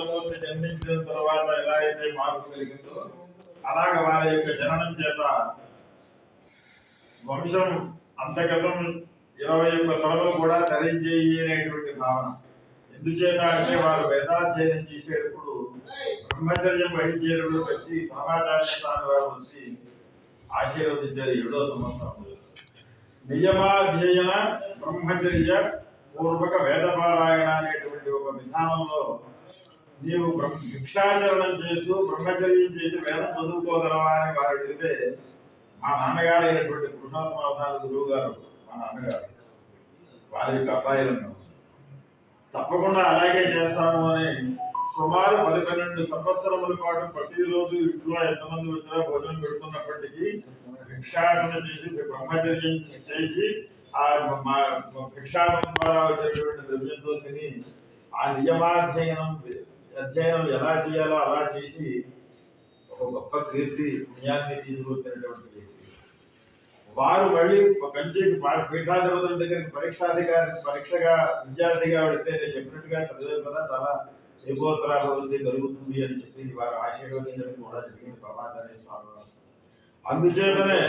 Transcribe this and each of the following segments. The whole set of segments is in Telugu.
కృష్ణమూర్తి జన్మించిన తర్వాత ఎలా అయితే మార్పు కలిగిందో అలాగ వారి యొక్క జననం చేత వంశం అంతగతం 21 తరాలు కూడా తరించేయి అనేటువంటి భావన. ఎందుచేత అంటే వారు వేదాధ్యయనం చేసేటప్పుడు బ్రహ్మచర్యం వహించేటప్పుడు వచ్చి బ్రహ్మాచార్య స్వామి వారు వచ్చి ఆశీర్వదించారు 7వ సంవత్సరం. నియమాధ్యయన బ్రహ్మచర్య పూర్వక వేదపారాయణ అనేటువంటి ఒక విధానంలో నీవు భిక్షాచరణం చేస్తూ బ్రహ్మచర్యం చేసి వేదం చదువుకోగలవా అని వారు అడిగితే మా నాన్నగారు అయినటువంటి పురుషోత్తమావతార గురువు గారు మా నాన్నగారు వారి యొక్క అబ్బాయిలను తప్పకుండా అలాగే చేస్తాము అని సుమారు 10-12 సంవత్సరముల పాటు ప్రతిరోజు ఇంట్లో ఎంతమంది వచ్చినా భోజనం పెడుతున్నప్పటికీ భిక్షాటన చేసి బ్రహ్మచర్యం చేసి ఆ భిక్షాటన ద్వారా వచ్చేటువంటి ద్రవ్యంతో తిని ఆ అధ్యయనం ఎలా చేయాలో అలా చేసి ఒక గొప్ప కీర్తి పుణ్యాన్ని తీసుకొచ్చినటువంటి వ్యక్తి వారు మళ్ళీ కంచికి పీఠాధిపతుల దగ్గరికి పరీక్షగా విద్యార్థిగా వెళితే నేను చెప్పినట్టుగా చదివే కదా చాలా ఏకోత్తరాభివృద్ధి కలుగుతుంది అని చెప్పి వారు ఆశీర్వదించడం కూడా జరిగింది బ్రహ్మాచార్య స్వామి వారు. అందుచేతనే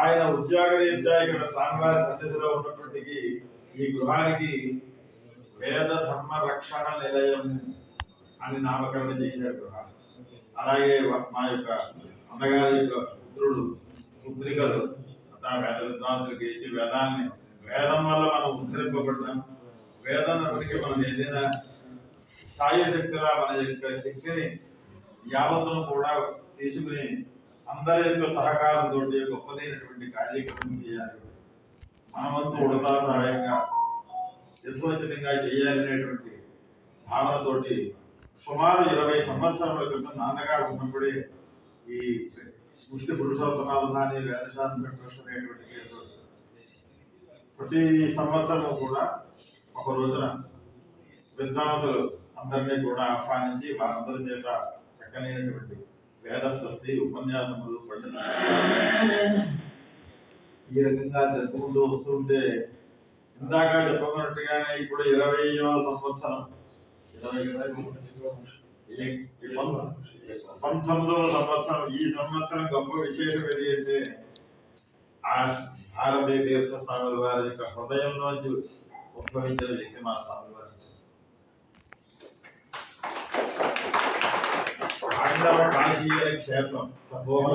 ఆయన ఉద్యోగరీత్యా ఇక్కడ స్వామివారి సన్నిధిలో ఉన్నప్పటికీ ఈ గృహానికి వేద ధర్మ రక్షణ నిలయం అని నామకరణ చేశారు గృహాన్ని. అలాగే మా యొక్క అన్నగారి యొక్క పుత్రికలు వేద విద్వాంసులకు ఇచ్చి వేదం వల్ల మనం ఉద్ధరింపబడ్డాం. వేదం అప్పటికీ మనం ఏదైనా స్థాయి శక్తిగా మన యొక్క శక్తిని యావత్తును కూడా తీసుకుని అందరి యొక్క సహకారంతో గొప్పదైనటువంటి కార్యక్రమం చేయాలి. మన వంతు ఉడతా సహాయంగా యథోచితంగా చేయాలనేటువంటి భావనతోటి సుమారు 20 సంవత్సరాల క్రితం నాన్నగారు ఉన్నప్పుడే ఈ ముష్టి పురుషోత్తమావధాని వేదశాస్త్ర ట్రస్ట్ అనేటువంటి పేరుతో ప్రతి సంవత్సరం కూడా ఒక రోజున విద్వాంసులు అందరినీ కూడా ఆహ్వానించి వారందరి చేత చక్కనైనటువంటి వేదస్వస్తి ఉపన్యాసములు పండిత ఈ రకంగా జరుపుకుంటూ వస్తుంటే ఇందాక చెప్పకున్నట్టుగానే ఇప్పుడు 20వ సంవత్సరం 19వ సంవత్సరం. ఈ సంవత్సరం గొప్ప విశేషం ఏది అంటే భారతీయ తీర్థ స్వాముల వారి యొక్క హృదయంలోంచి ఉద్భవించిన వ్యక్తి మా స్వామి వారు. పాండవ కాశీయ క్షేత్రం తపోవన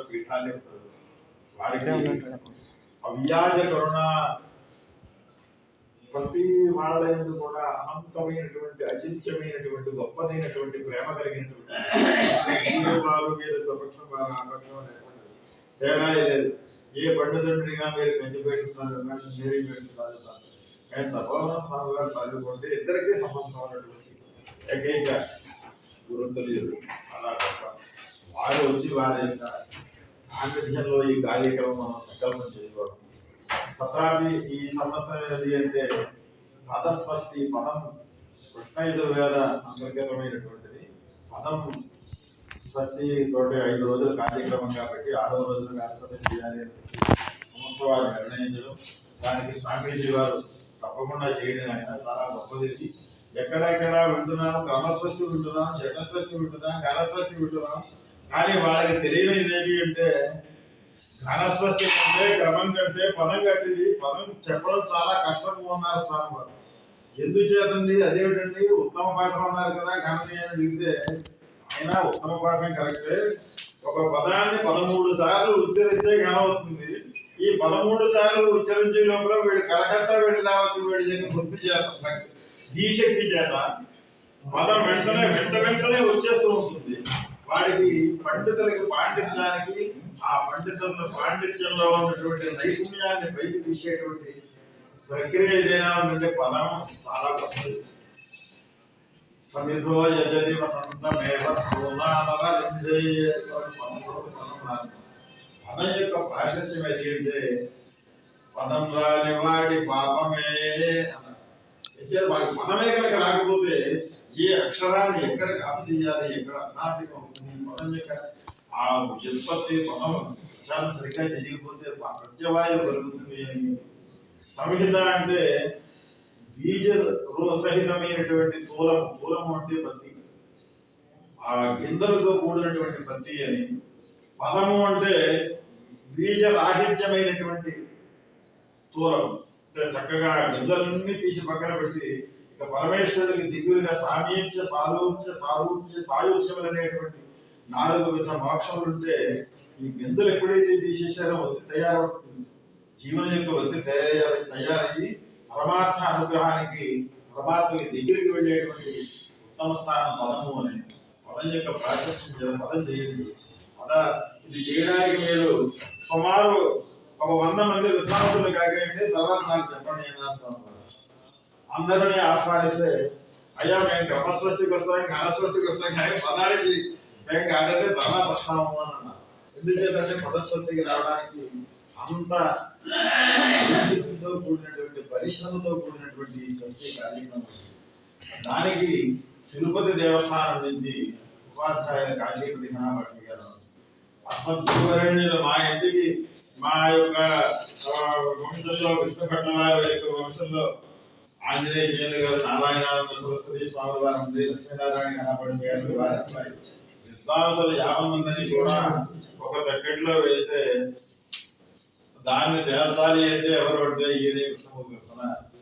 పీఠాలు వారికి అవ్యాజ కరుణ ప్రతి వాళ్ళ ఎందుకు కూడా అనంతమైనటువంటి అచింత్యమైనటువంటి గొప్పదైనటువంటి ప్రేమ కలిగినటువంటి మీద స్వపక్షం వారు ఆపక్షం అనేటువంటి తేడా లేదు. ఏ పండితుడిగా మీరు పెంచి పెట్టున్నారు మేరీ పెట్టున్నారు కానీ తపోవన స్వామి గారు చదువుకుంటే ఇద్దరికీ సంబంధం ఉన్నటువంటి ఏకైక గురుతుల్యులు. అలా గొప్ప వారు వచ్చి వారి యొక్క సాన్నిధ్యంలో ఈ కార్యక్రమం మనం సంకల్పం చేసుకోవడం. తథాపి ఈ సంవత్సరం ఏది అంటే పదస్వస్తి పదం కృష్ణయజుర్వేద అంతర్గతమైనటువంటిది. పదం స్వస్తి తోటి 5 రోజుల కార్యక్రమం కాబట్టి 6వ రోజున వ్యాసపతి చేయాలి సంవత్సరం వారు నిర్ణయించడం. దానికి స్వామీజీ వారు తప్పకుండా చేయడం ఆయన చాలా గొప్పది. ఎక్కడెక్కడ వింటున్నాం క్రమస్వస్తి వింటున్నాం, జటస్వస్తి వింటున్నాం, ఘనస్వస్తి వింటున్నాం. కానీ వాళ్ళకి తెలియనిది ఏంటి అంటే ఘనస్వస్తి కంటే క్రమం కంటే పదం కట్టింది. పదం చెప్పడం చాలా కష్టము అన్నారు స్వామి వారు. ఎందుచేతండి అదేమిటండి ఉత్తమ పాఠం అన్నారు కదా ఘనని అని అడిగితే ఆయన ఉత్తమ పాఠం కరెక్టే. ఒక పదాన్ని 13 సార్లు ఉచ్చరిస్తే ఘనం అవుతుంది. ఈ 13 సార్లు ఉచ్చరించే లోపల వీడు కలకత్తా వెళ్ళి రావచ్చు. వీడి దగ్గర బుద్ధి చేత ధీశక్తి చేత పదం వెంటనే వచ్చేస్తూ ఉంటుంది. వాడికి పండితులకి పాండిత్యానికి ఆ పాండిత్యంలో ఉన్నటువంటి నైపుణ్యాన్ని పైకి తీసేటువంటి ప్రక్రియ ఏదైనా ఉంటే పదం చాలా గొప్పది. సమిధో యజది వసంతమేవ పదం యొక్క ప్రాశస్త్యం ఏది అంటే పదం రాని వాడి పాపమే అన్నారు. వాడి పదమే కనుక రాకపోతే ఏ అక్షరాన్ని ఎక్కడ కాపీ చేయాలి, ఎక్కడ అనార్థికం ఉంటుంది, పదం యొక్క ఆ వ్యుత్పత్తి పదం చాలా సరిగ్గా చేయకపోతే ప్రత్యవాయువు కలుగుతుంది అని. సంహిత అంటే బీజ సహితమైనటువంటి తూలము అంటే పత్తి, ఆ గింజలతో కూడినటువంటి పత్తి అని. పదము అంటే బీజ రాహిత్యమైనటువంటి తూలం, అంటే చక్కగా గింజలన్నీ తీసి పక్కన పెట్టి ఇక పరమేశ్వరుడికి దిగులుగా సామీప్య సారూప్య సారూప్య సాయుధ్యములు అనేటువంటి 4 విధ మోక్షములు ఉంటే ఈ గింజలు ఎప్పుడైతే తీసేశారో ఒత్తి తయారవుతుంది, జీవనం యొక్క ఒత్తి తయారయ్యి పరమార్థ అనుగ్రహానికి పరమాత్మకి దగ్గరికి వెళ్ళేటువంటి ఉత్తమ స్థానం పదము అని. పదం యొక్క ప్రాశస్యం పదం చేయండి. ఇది చేయడానికి మీరు సుమారు ఒక 100 మంది విద్వాంసులు కాకండి, తర్వాత నాకు చెప్పండి స్వామి. అందరినీ ఆహ్వానిస్తే అయ్యా మేము క్రమస్వస్తికి వస్తాం, ఘనస్వస్తికి వస్తాం, కానీ పదానికి మేము కాదంటే తర్వాత వస్తాము అని అన్నారు. ఎందుచేతంటే పదస్వస్తికి రావడానికి అంత కూడినటువంటి పరిశ్రమతో కూడినటువంటి స్వస్తి కార్యక్రమం. దానికి తిరుపతి దేవస్థానం నుంచి ఉపాధ్యాయుల కాశీపతి ఘనపతి గారు అస్మద్గురువరేణ్యులు మా ఇంటికి, మా యొక్క వంశంలో విష్ణుభట్ల వారి యొక్క వంశంలో ఆంజనేయ జైలు గారు, నారాయణానంద సరస్వతి స్వామి వారు, లక్ష్మీనారాయణ ఘనపతి గారు వారి విద్వాంసులు 50 మందిని కూడా ఒక తక్కెట్లో వేస్తే దాన్ని తేల్చాలి అంటే ఎవరు అంటే ఈయనే కృష్ణమూర్తి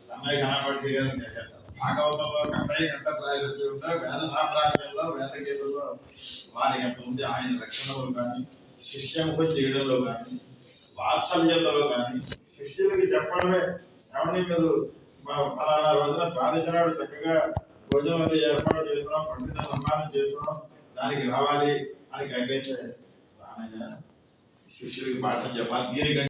కన్నయ్య ఘనపతి గారు కేకేస్తారు. భాగవతంలో కన్నయ్య ఎంత ప్రాశస్త్యం ఉందో వేద సామ్రాజ్యంలో వేదగీతల్లో వారికి ఎంత ఉంది. ఆయన రక్షణలో కానీ, శిష్యముఖం చేయడంలో కానీ, వాత్సల్యతలో కానీ, శిష్యులకి చెప్పడమే ఏమని మీరు మా ఫలానా రోజున ద్వాదశనాడు చక్కగా భోజనం అది ఏర్పాటు చేస్తున్నాం, పండిత సన్మానం చేస్తున్నాం, దానికి రావాలి అని కేకేస్తే రానయ్య శిష్యులకి పాఠం చెప్పాలి. దీనికంటే